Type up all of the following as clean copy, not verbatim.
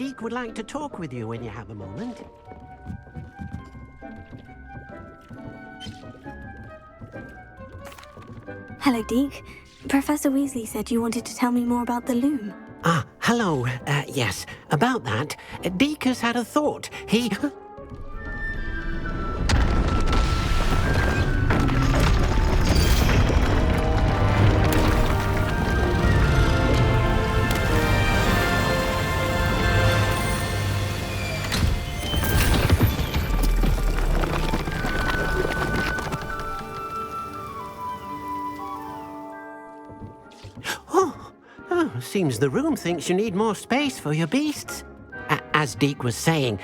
Deke would like to talk with you when you have a moment. Hello, Deke. Professor Weasley said you wanted to tell me more about the loom. Ah, hello. Yes, about that. Deke has had a thought. He... Seems the room thinks you need more space for your beasts. As Deke was saying,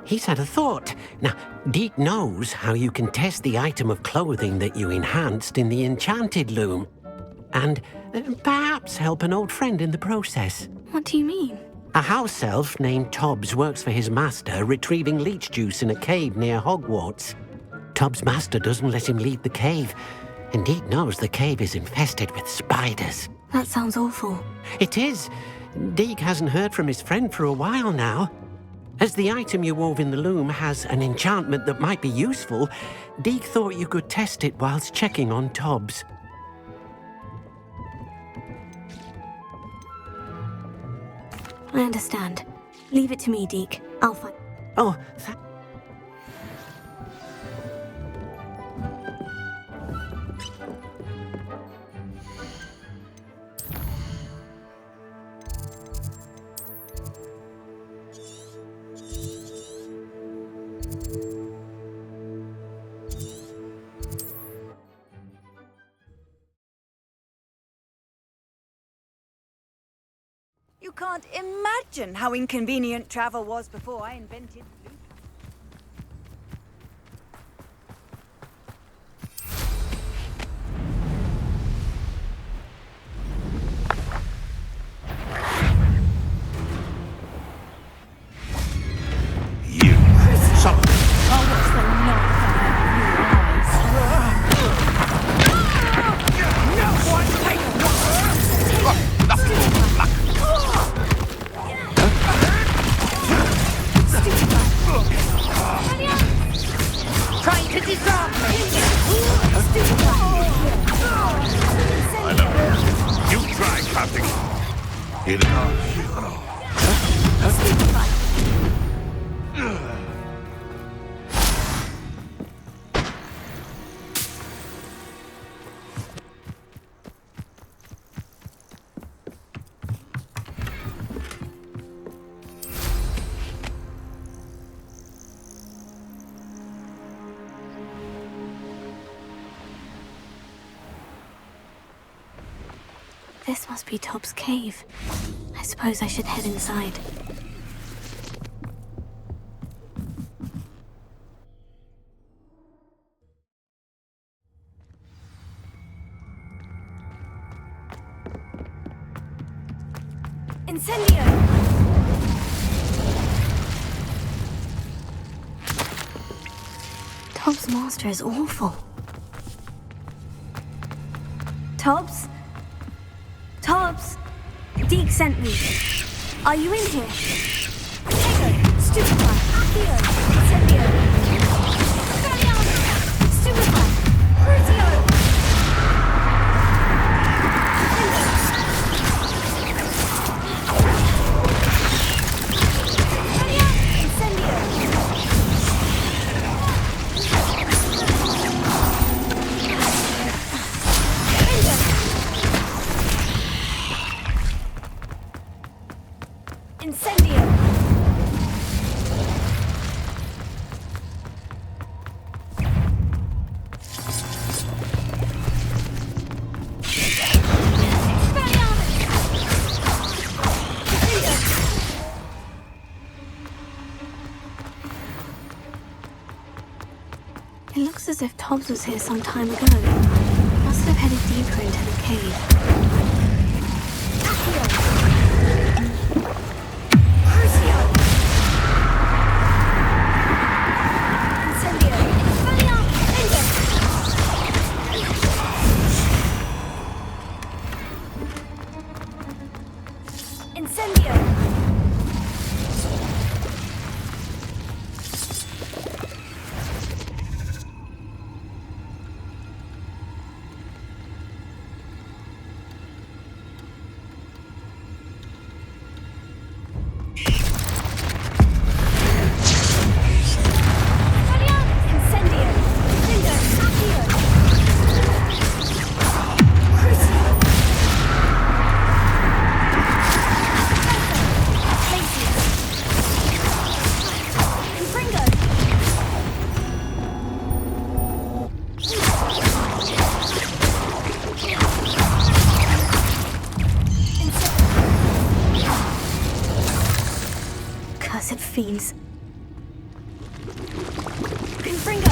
he's had a thought. Now, Deke knows how you can test the item of clothing that you enhanced in the enchanted loom. And perhaps help an old friend in the process. What do you mean? A house elf named Tobbs works for his master retrieving leech juice in a cave near Hogwarts. Tobbs' master doesn't let him leave the cave, and Deke knows the cave is infested with spiders. That sounds awful. It is. Deke hasn't heard from his friend for a while now. As the item you wove in the loom has an enchantment that might be useful, Deke thought you could test it whilst checking on Tobbs. I understand. Leave it to me, Deke. I'll find... Oh, You can't imagine how inconvenient travel was before I invented loop. You son of Oh, what's the trying to disarm me! I know. You try, Captain. Here they are. This must be Tobbs' cave. I suppose I should head inside. Incendio! Tobbs' master is awful. Tobbs? Tobbs! Deke sent me. Are you in here? Tego! Stupefy! Accio! Incendio! Expelliarmus! Stupefy! Crucio! It looks as if Tobbs was here some time ago. Must have headed deeper into the cave. Crucio! Incendio! Expelliarmus! Incendio! fiends. Confringo!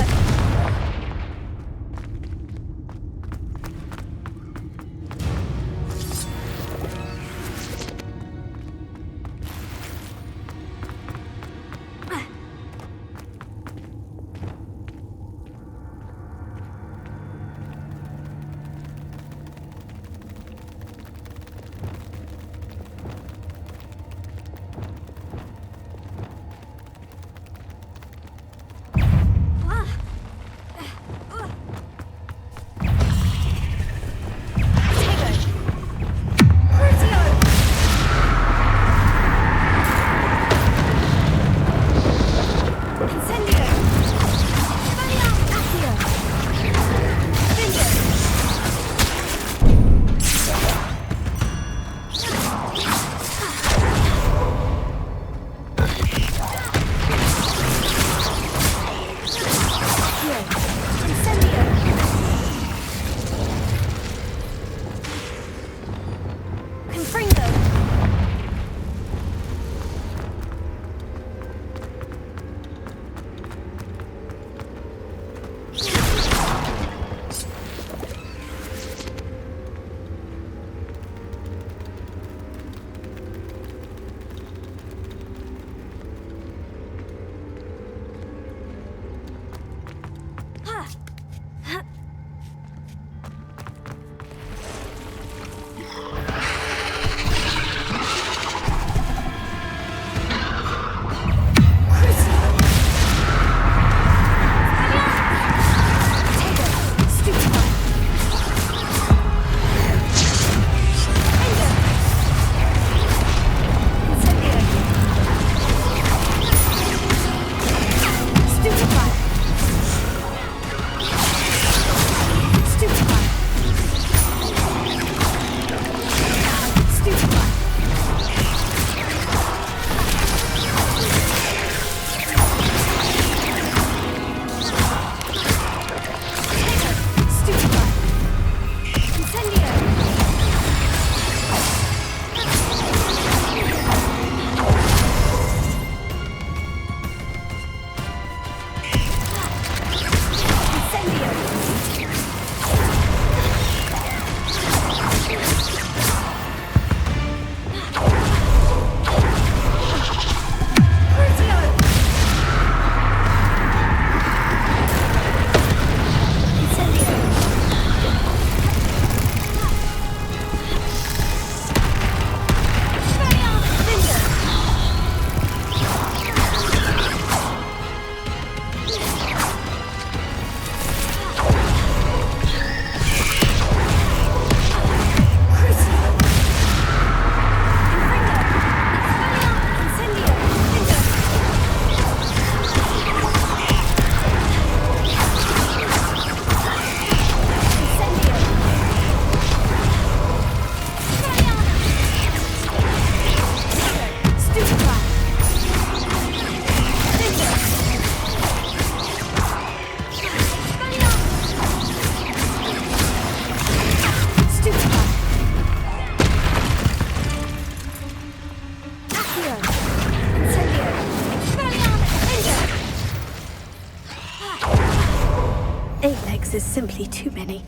There's simply too many.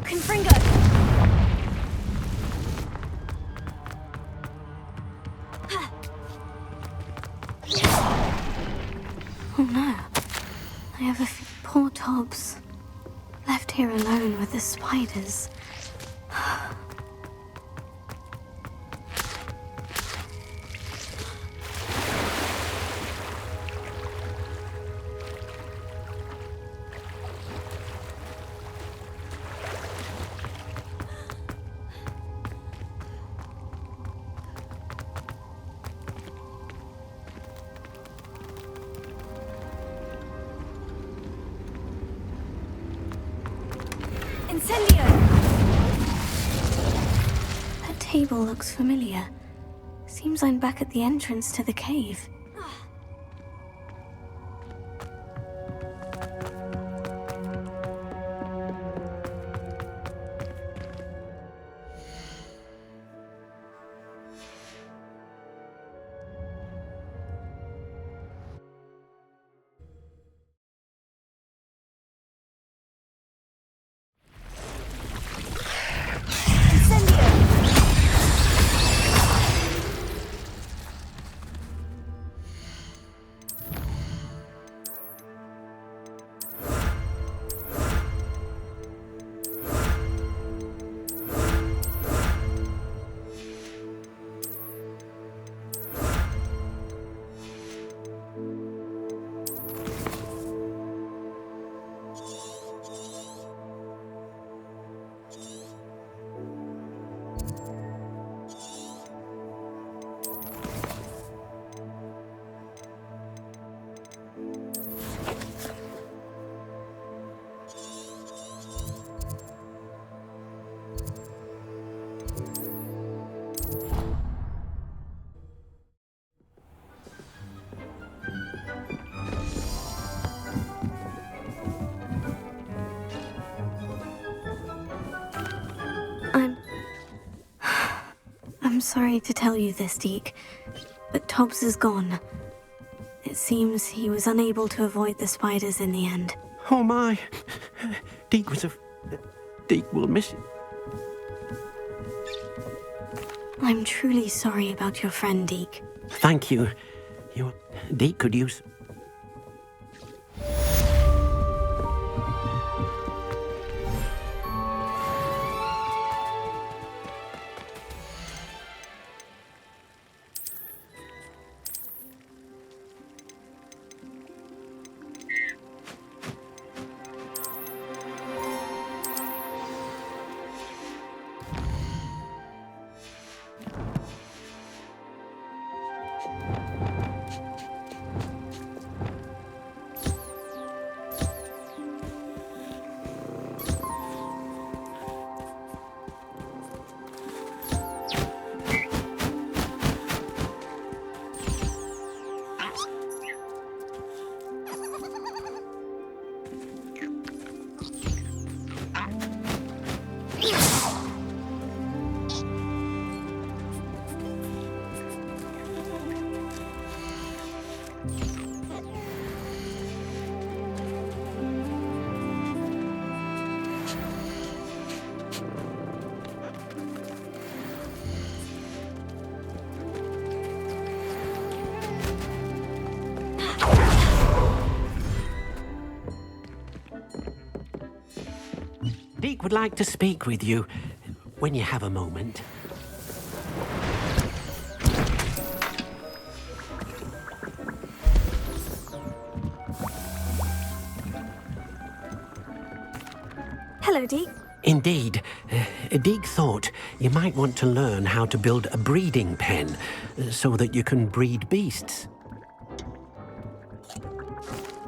Confringo! Oh no. I have a few poor Tobbs. Left here alone with the spiders. Incendio! That table looks familiar. Seems I'm back at the entrance to the cave. I'm sorry to tell you this, Deke, but Tobbs is gone. It seems he was unable to avoid the spiders in the end. Oh my. Deke was a... Deke will miss it. I'm truly sorry about your friend, Deke. Thank you. Deke could use... Deke would like to speak with you when you have a moment. Hello, Deke. Indeed. Deke thought you might want to learn how to build a breeding pen so that you can breed beasts.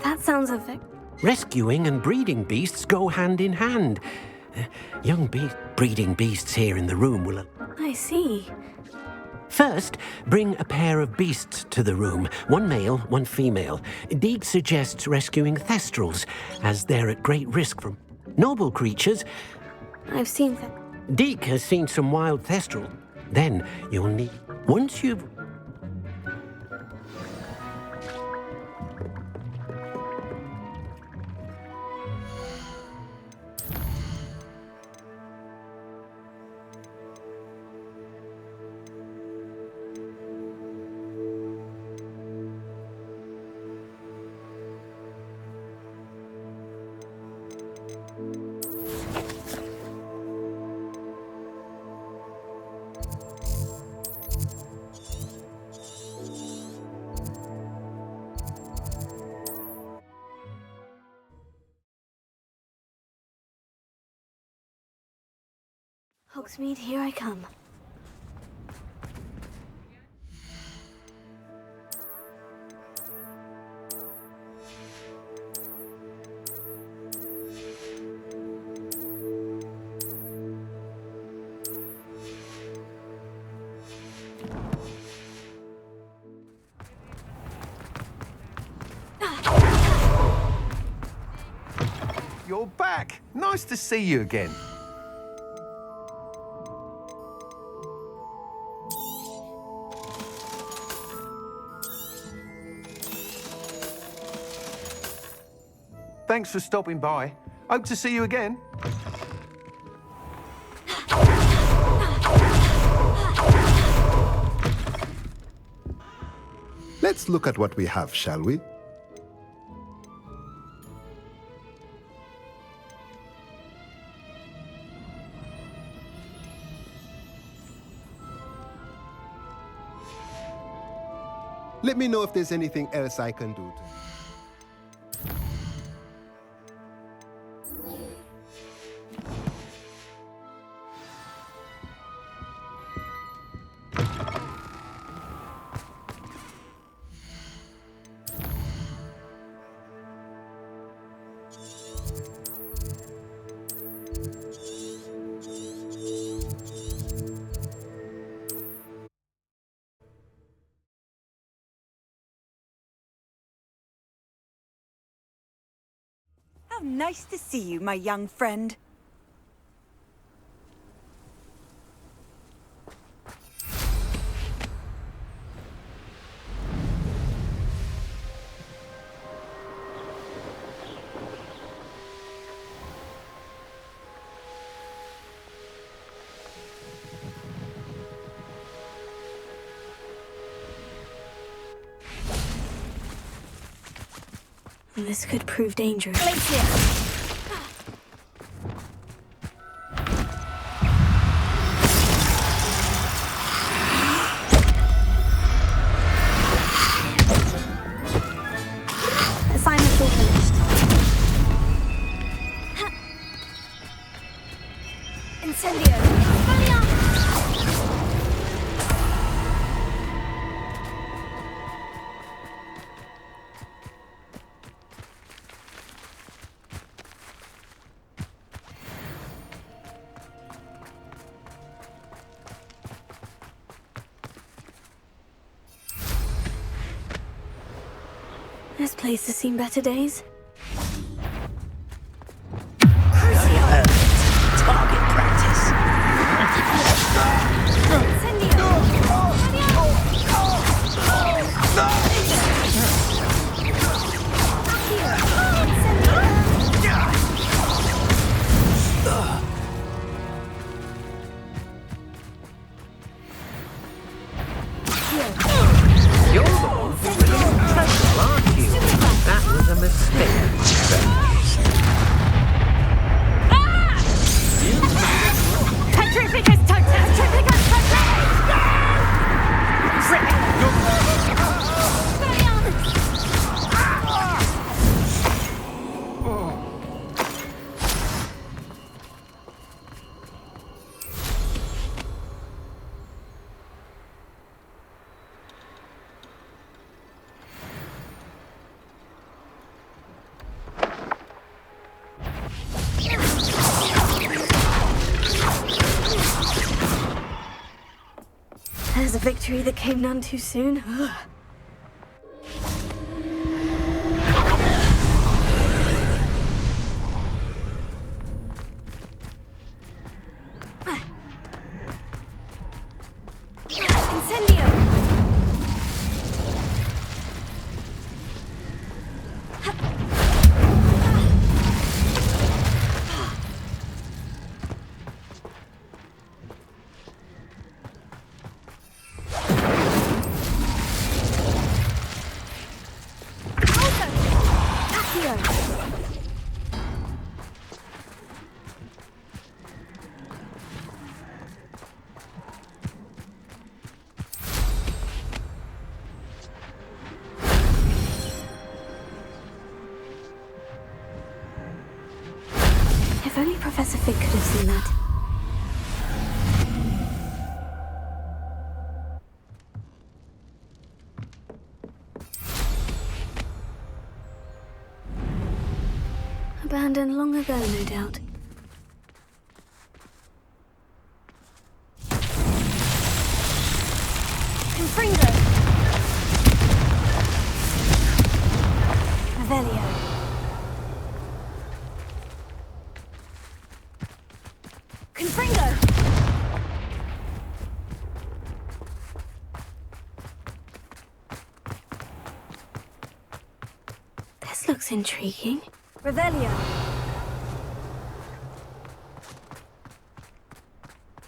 That sounds Rescuing and breeding beasts go hand in hand. Young breeding beasts here in the room will... I see. First, bring a pair of beasts to the room. One male, one female. Deke suggests rescuing thestrals, as they're at great risk from noble creatures. I've seen that. Deke has seen some wild thestral. Then you'll need... Once you've... Hogsmeade, here I come. You're back. Nice to see you again. Thanks for stopping by. Hope to see you again. Let's look at what we have, shall we? Let me know if there's anything else I can do to... How nice to see you, my young friend. This could prove dangerous. Assignment's all finished. Incendio! This place has seen better days. Target practice. You're the one who's really impressive, aren't you? That was a mistake. Petrificus totem! Petrificus There's a victory that came none too soon. Ugh. Incendio! If only Professor Fig could have seen that. Abandoned long ago, no doubt. Confringo! Revelio. Confringo! This looks intriguing. Revelio.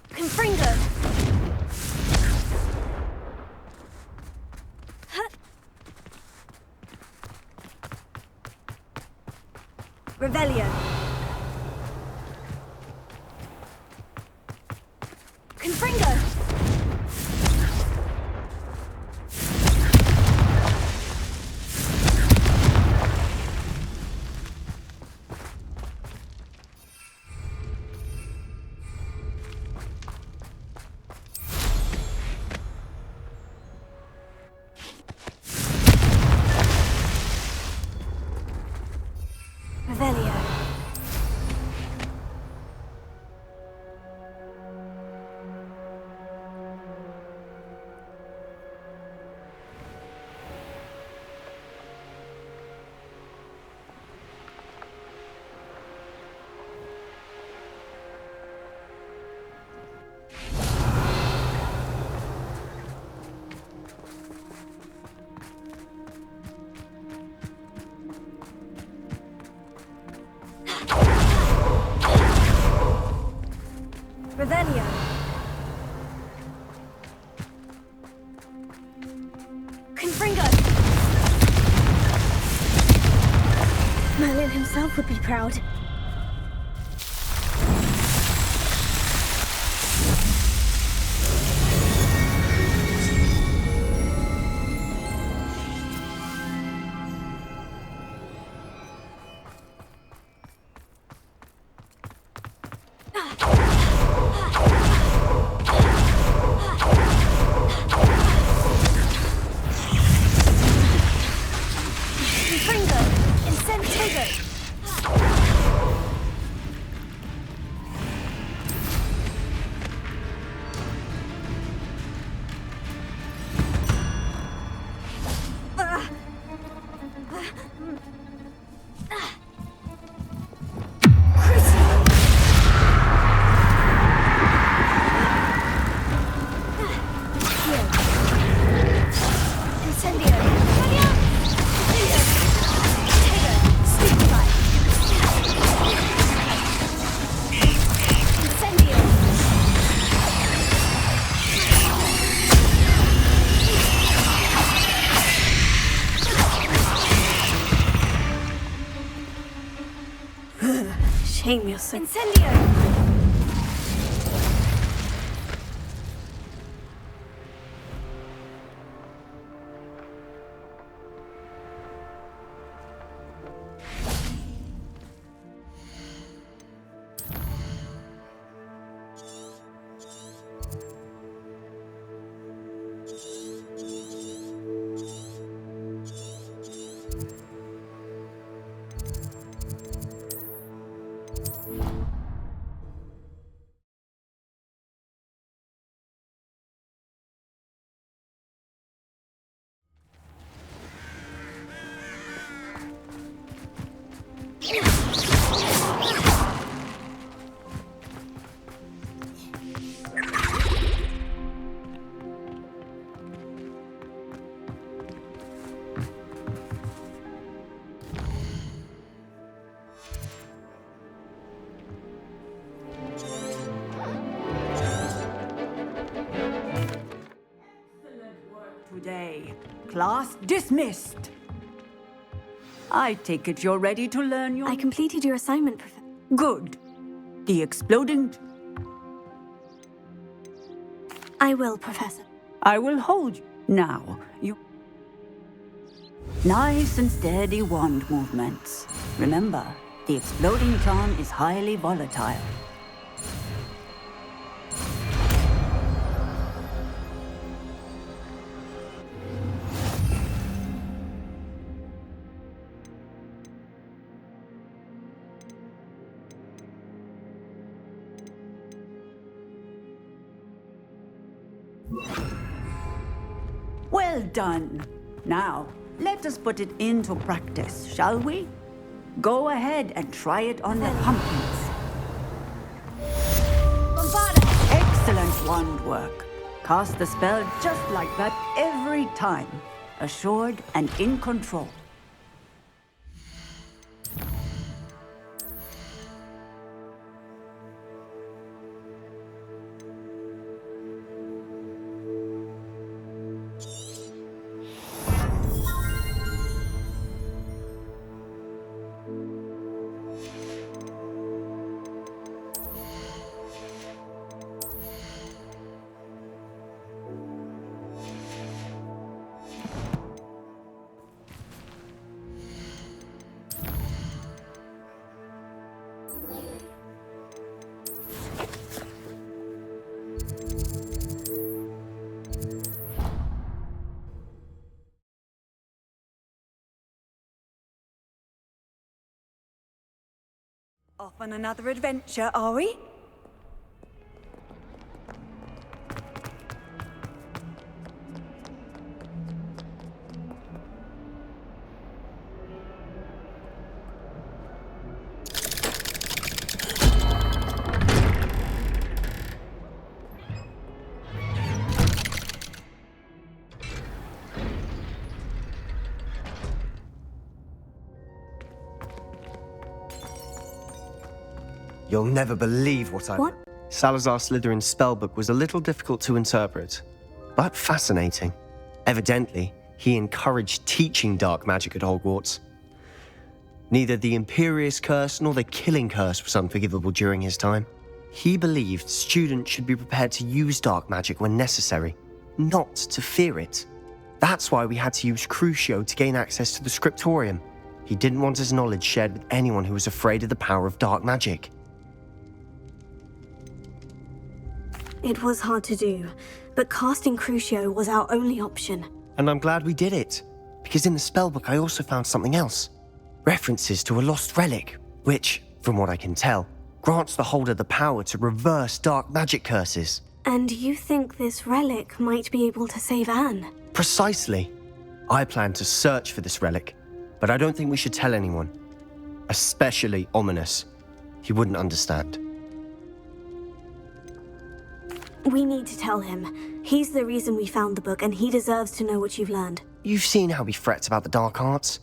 Confringo. Huh. Revelio. Confringo. Revelio. Merlin himself would be proud. Shame yourself. Incendio! Today. Class dismissed. I take it you're ready to learn your... I completed your assignment, Professor. Good. The exploding... I will, Professor. I will hold you. Now, you... Nice and steady wand movements. Remember, the exploding charm is highly volatile. Well done. Now, let us put it into practice, shall we? Go ahead and try it on the pumpkins. Excellent wand work. Cast the spell just like that every time. Assured and in control. Off on another adventure, are we? You'll never believe what I... What? Salazar Slytherin's spellbook was a little difficult to interpret, but fascinating. Evidently, he encouraged teaching dark magic at Hogwarts. Neither the Imperious Curse nor the Killing Curse was unforgivable during his time. He believed students should be prepared to use dark magic when necessary, not to fear it. That's why we had to use Crucio to gain access to the scriptorium. He didn't want his knowledge shared with anyone who was afraid of the power of dark magic. It was hard to do, but casting Crucio was our only option. And I'm glad we did it, because in the spellbook I also found something else. References to a lost relic, which, from what I can tell, grants the holder the power to reverse dark magic curses. And you think this relic might be able to save Anne? Precisely. I plan to search for this relic, but I don't think we should tell anyone. Especially Ominous. He wouldn't understand. We need to tell him. He's the reason we found the book, and he deserves to know what you've learned. You've seen how he frets about the dark arts.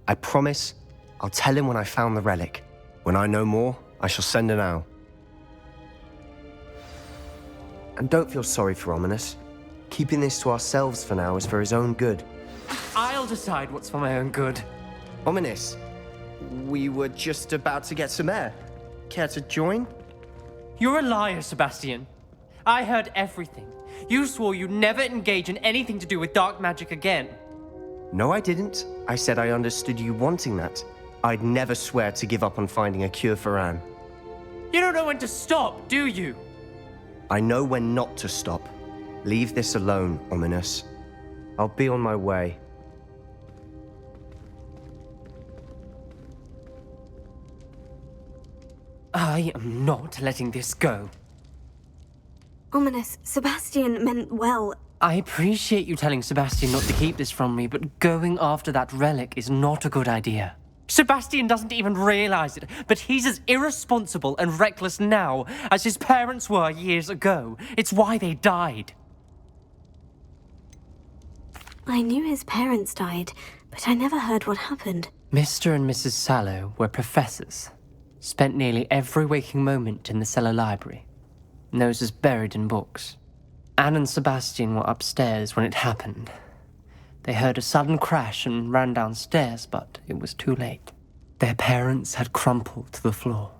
I promise I'll tell him when I found the relic. When I know more, I shall send an owl. And don't feel sorry for Ominous. Keeping this to ourselves for now is for his own good. I'll decide what's for my own good. Ominous, we were just about to get some air. Care to join? You're a liar, Sebastian. I heard everything. You swore you'd never engage in anything to do with dark magic again. No, I didn't. I said I understood you wanting that. I'd never swear to give up on finding a cure for Anne. You don't know when to stop, do you? I know when not to stop. Leave this alone, Ominous. I'll be on my way. I am not letting this go. Ominous, Sebastian meant well. I appreciate you telling Sebastian not to keep this from me, but going after that relic is not a good idea. Sebastian doesn't even realize it, but he's as irresponsible and reckless now as his parents were years ago. It's why they died. I knew his parents died, but I never heard what happened. Mr. and Mrs. Sallow were professors. Spent nearly every waking moment in the cellar library. Noses buried in books. Anne and Sebastian were upstairs when it happened. They heard a sudden crash and ran downstairs, but it was too late. Their parents had crumpled to the floor.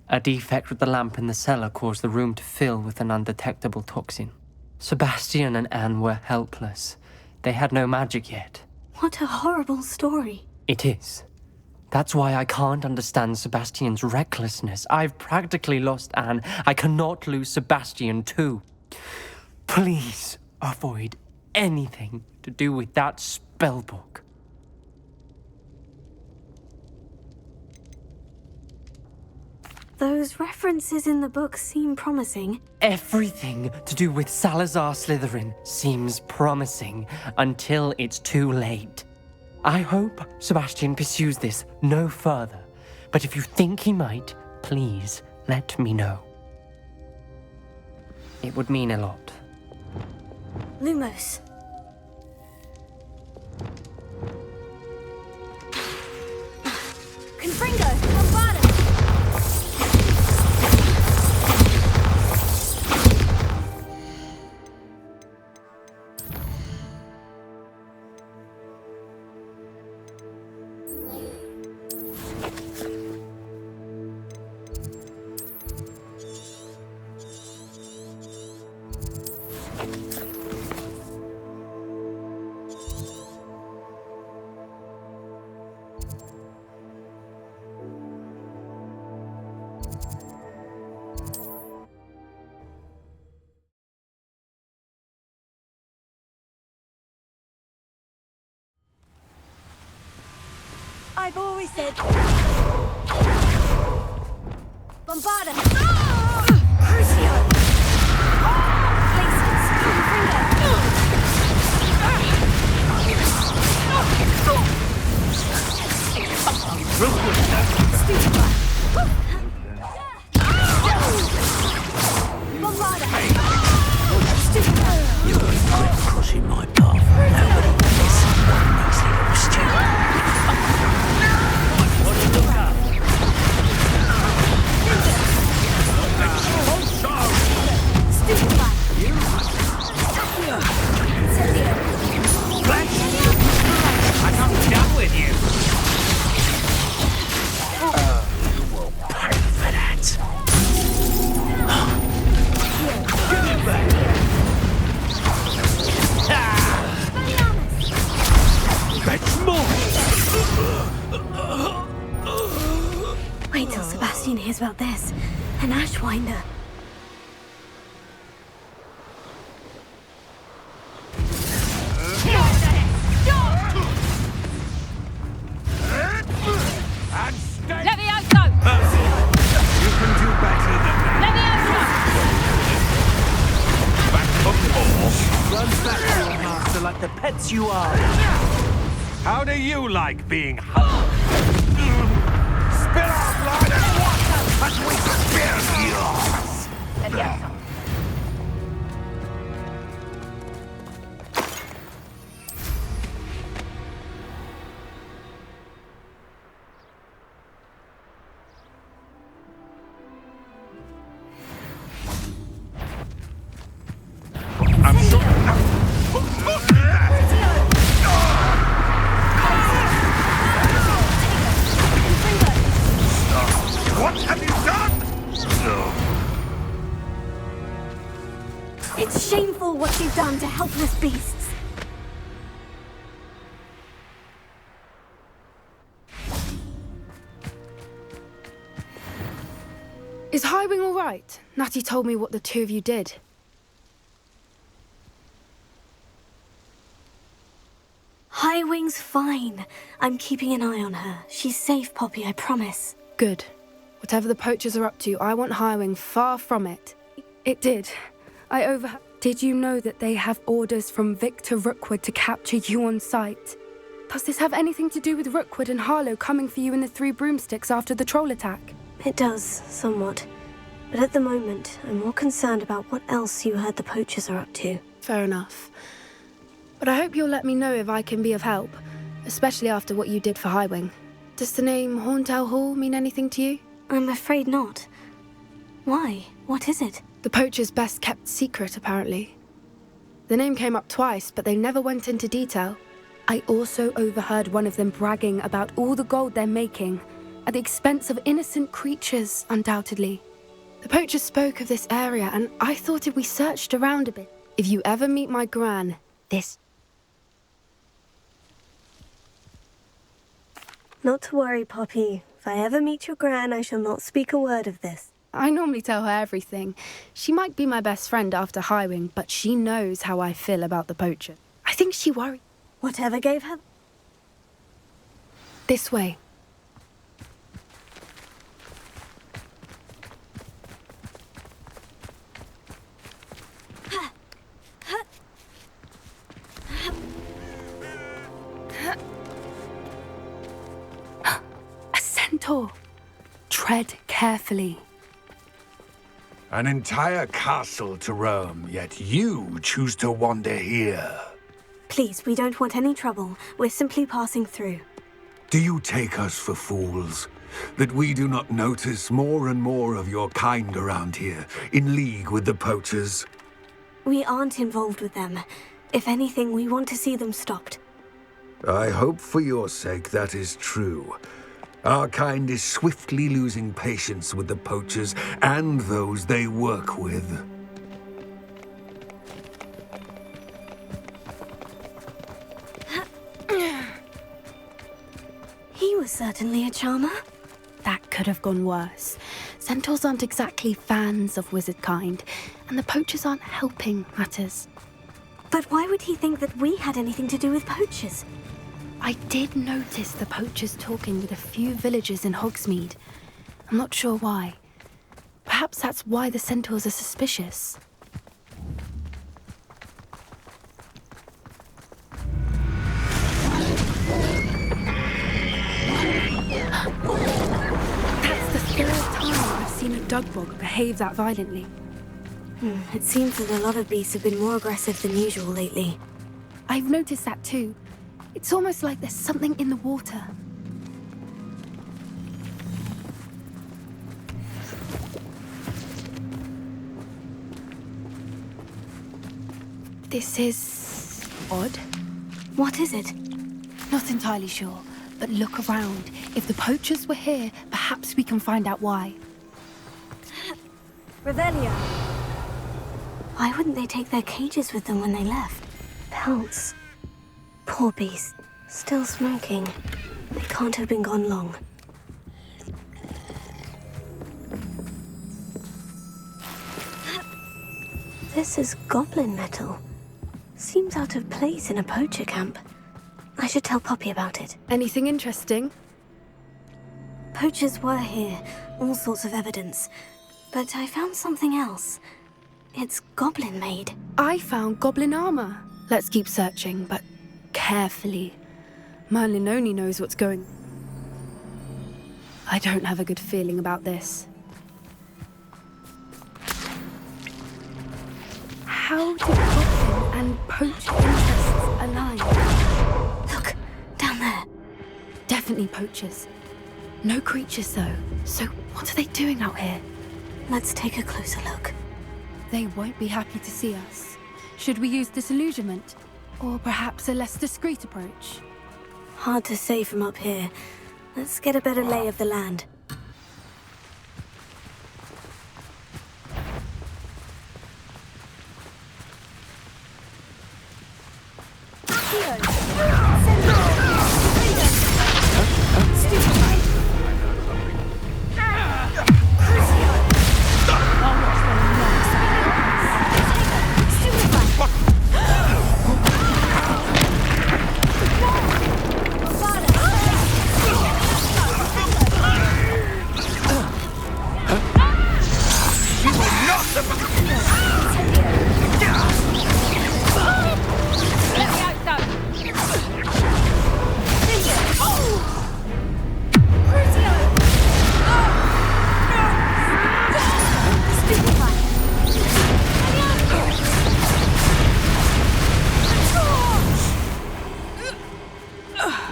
A defect with the lamp in the cellar caused the room to fill with an undetectable toxin. Sebastian and Anne were helpless. They had no magic yet. What a horrible story. It is. That's why I can't understand Sebastian's recklessness. I've practically lost Anne. I cannot lose Sebastian too. Please avoid anything to do with that spellbook. Those references in the book seem promising. Everything to do with Salazar Slytherin seems promising until it's too late. I hope Sebastian pursues this no further, but if you think he might, please let me know. It would mean a lot. Lumos. Confringo, Bombardus! I've always said... Bombarda! Crucio! Laces! Stupefy! Bombarda! Stupefy! You regret crossing my path. Nobody will listen. One nice little stupid. I can't be done with you. Wait till Sebastian hears about this. An Ashwinder. And stay Levioso! You can do better than that. Back up more. Run back to your master like the pets you are. How do you like being hung? Spill our blood and water as we spill yours! Levioso. I'm sure. What have you done? It's shameful what you've done to helpless beasts. Is Highwing all right? Natty told me what the two of you did. Highwing's fine. I'm keeping an eye on her. She's safe, Poppy, I promise. Good. Whatever the poachers are up to, I want Highwing far from it. It did. Did you know that they have orders from Victor Rookwood to capture you on sight? Does this have anything to do with Rookwood and Harlow coming for you in the Three Broomsticks after the troll attack? It does, somewhat. But at the moment, I'm more concerned about what else you heard the poachers are up to. Fair enough. But I hope you'll let me know if I can be of help, especially after what you did for Highwing. Does the name Horntail Hall mean anything to you? I'm afraid not. Why? What is it? The poacher's best kept secret, apparently. The name came up twice, but they never went into detail. I also overheard one of them bragging about all the gold they're making, at the expense of innocent creatures, undoubtedly. The poacher spoke of this area, and I thought if we searched around a bit. If you ever meet my gran, this... Not to worry, Poppy. If I ever meet your gran, I shall not speak a word of this. I normally tell her everything. She might be my best friend after Highwing, but she knows how I feel about the poacher. I think she worried. Whatever gave her... This way. A centaur. Tread carefully. An entire castle to roam, yet you choose to wander here. Please, we don't want any trouble. We're simply passing through. Do you take us for fools? That we do not notice more and more of your kind around here, in league with the poachers? We aren't involved with them. If anything, we want to see them stopped. I hope for your sake that is true. Our kind is swiftly losing patience with the poachers and those they work with. He was certainly a charmer. That could have gone worse. Centaurs aren't exactly fans of wizard kind, and the poachers aren't helping matters. But why would he think that we had anything to do with poachers? I did notice the poachers talking with a few villagers in Hogsmeade. I'm not sure why. Perhaps that's why the centaurs are suspicious. That's the third time I've seen a dugbog behave that violently. It seems that a lot of beasts have been more aggressive than usual lately. I've noticed that too. It's almost like there's something in the water. This is odd. What is it? Not entirely sure, but look around. If the poachers were here, perhaps we can find out why. Revelio. Why wouldn't they take their cages with them when they left? Pelts. Poor beast. Still smoking. They can't have been gone long. This is goblin metal. Seems out of place in a poacher camp. I should tell Poppy about it. Anything interesting? Poachers were here, all sorts of evidence. But I found something else. It's goblin made. I found goblin armor. Let's keep searching, but carefully. Merlin only knows what's going. I don't have a good feeling about this. How do goblin and poacher interests align? Look, down there. Definitely poachers. No creatures, though. So what are they doing out here? Let's take a closer look. They won't be happy to see us. Should we use disillusionment? Or perhaps a less discreet approach? Hard to say from up here. Let's get a better lay of the land.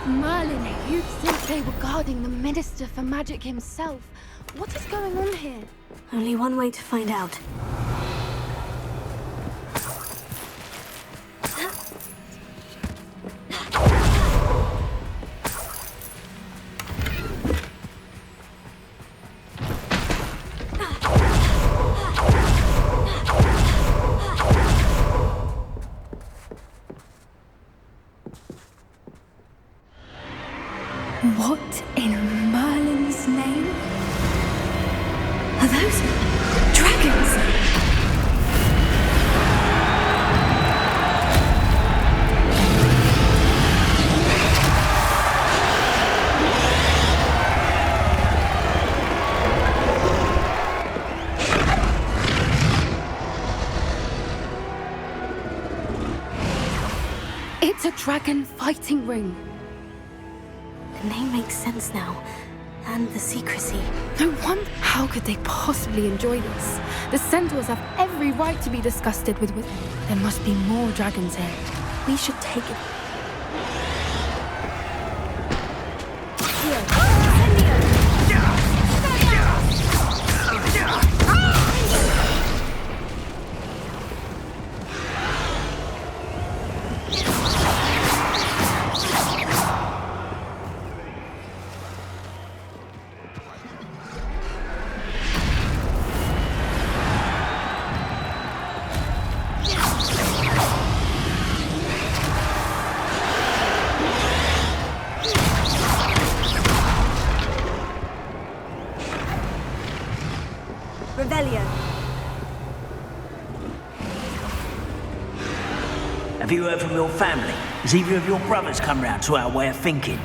Merlin, you'd think they were guarding the Minister for Magic himself. What is going on here? Only one way to find out. What in Merlin's name? Are those dragons? It's a dragon fighting ring. The name makes sense now. And the secrecy. No wonder. How could they possibly enjoy this? The centaurs have every right to be disgusted with. There must be more dragons here. We should take it. Have you heard from your family? Has either of your brothers come round to our way of thinking?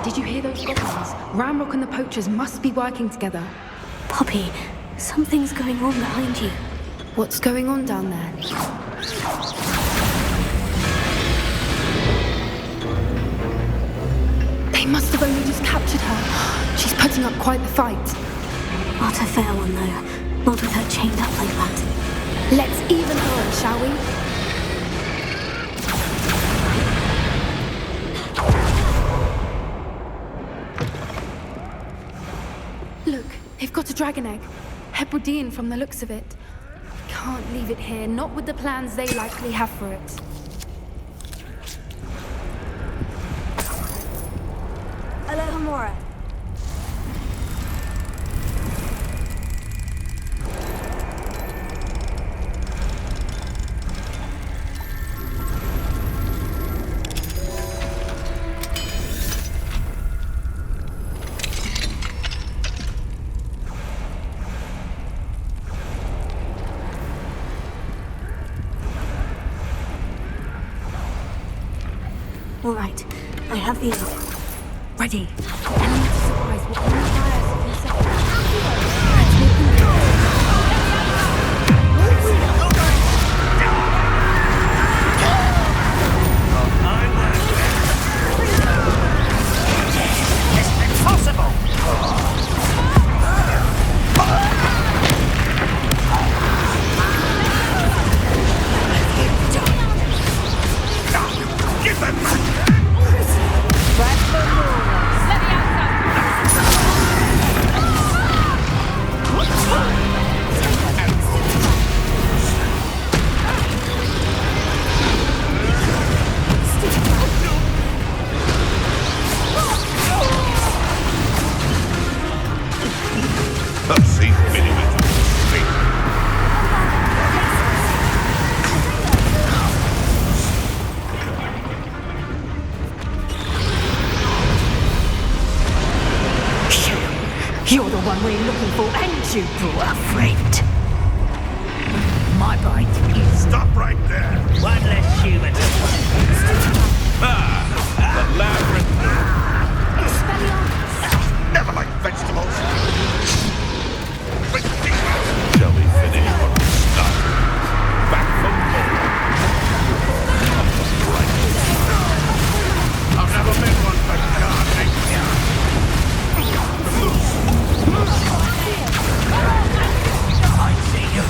Did you hear those goblins? Ramrock and the poachers must be working together. Poppy, something's going on behind you. What's going on down there? They must have only just captured her. She's putting up quite the fight. Not a fair one, though. Not with her chained up like that. Let's even her, shall we? Look, they've got a dragon egg. Hebridean from the looks of it. Can't leave it here, not with the plans they likely have for it. Alohomora. All right, I have the egg. Ready. Enemy to surprise will only fire us if you say. You're the one we're looking for, and you, poor friend. My bite is... Stop right there! one less human. The labyrinth! Never like vegetables! Shall we finish what we started? Back from home. I've never met one that can't make I see you.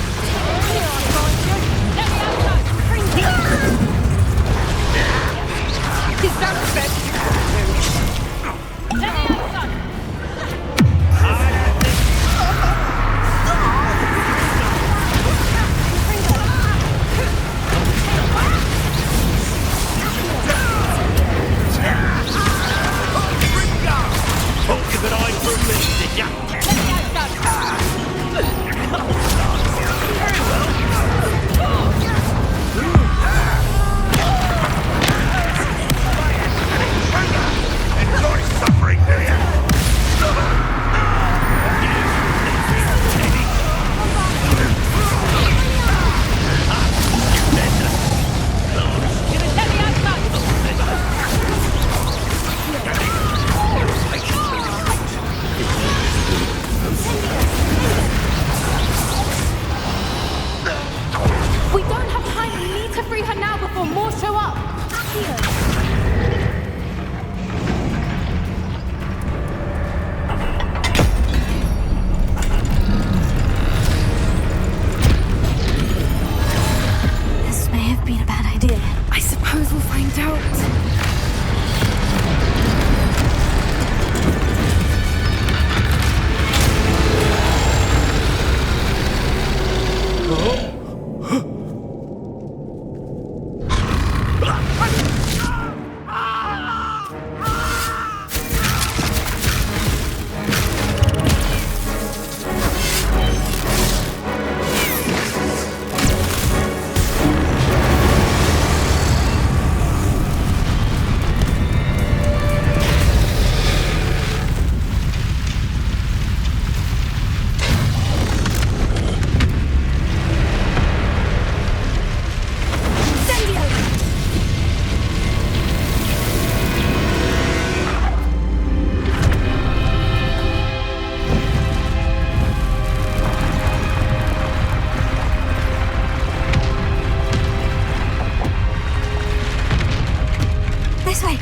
This way.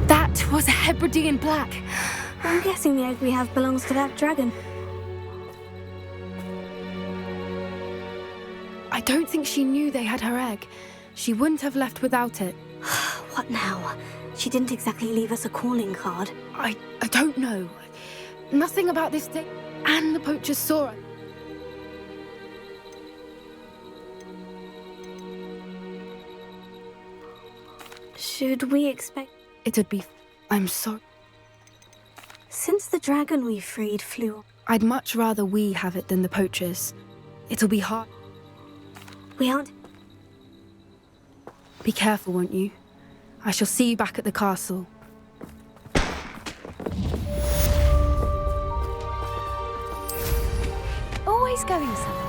That was a Hebridean black. I'm guessing the egg we have belongs to that dragon. I don't think she knew they had her egg. She wouldn't have left without it. What now? She didn't exactly leave us a calling card. I don't know. Nothing about this thing. And the poachers saw it. Should we expect... It'd be... I'm sorry. Since the dragon we freed flew... I'd much rather we have it than the poachers. It'll be hard. We aren't... Be careful, won't you? I shall see you back at the castle. Always going somewhere.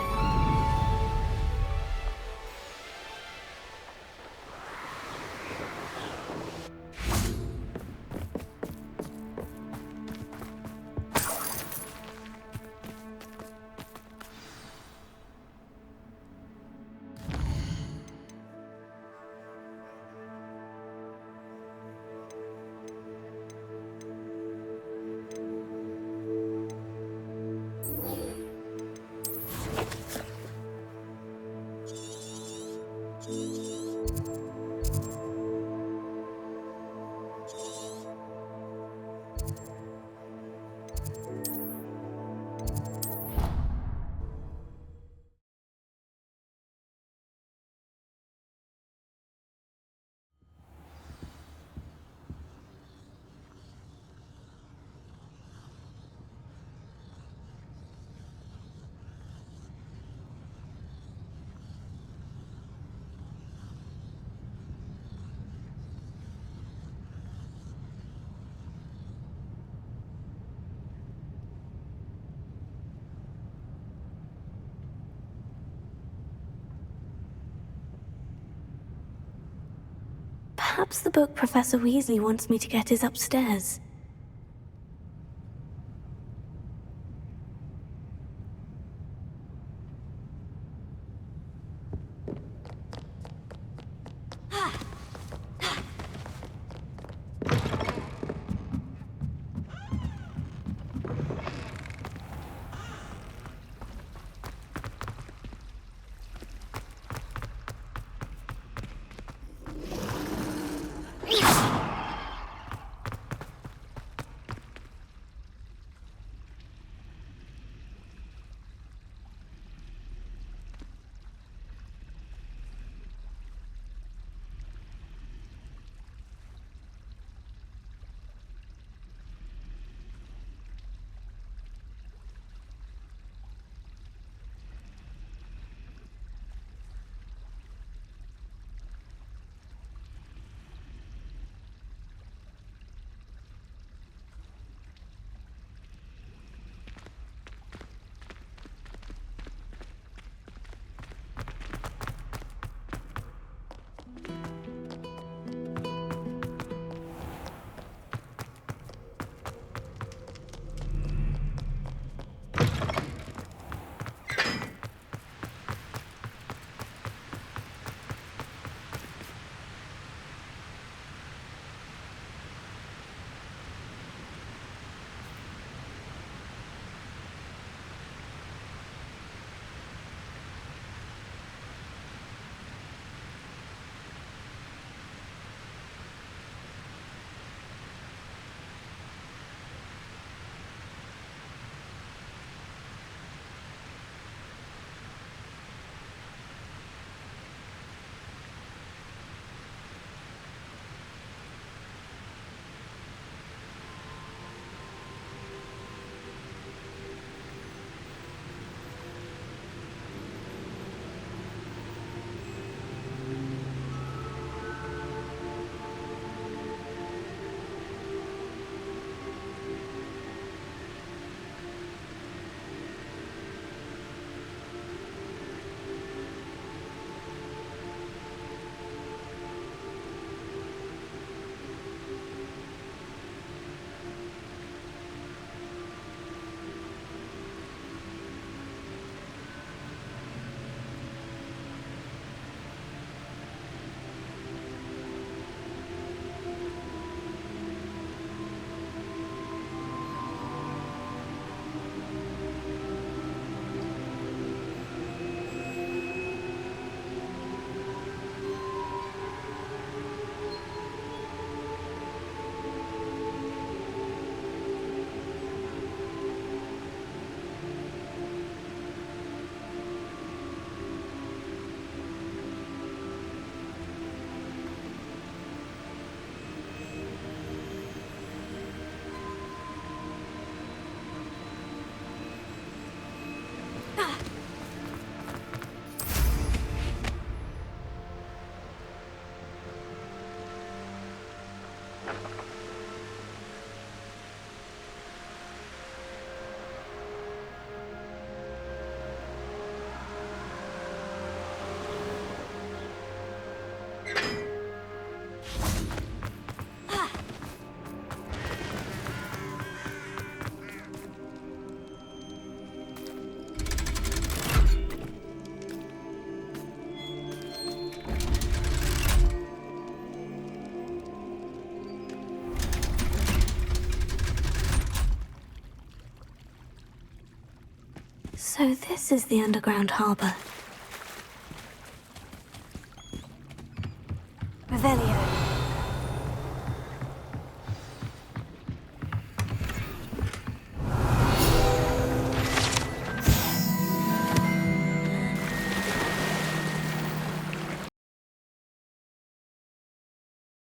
Perhaps the book Professor Weasley wants me to get is upstairs. So this is the underground harbor.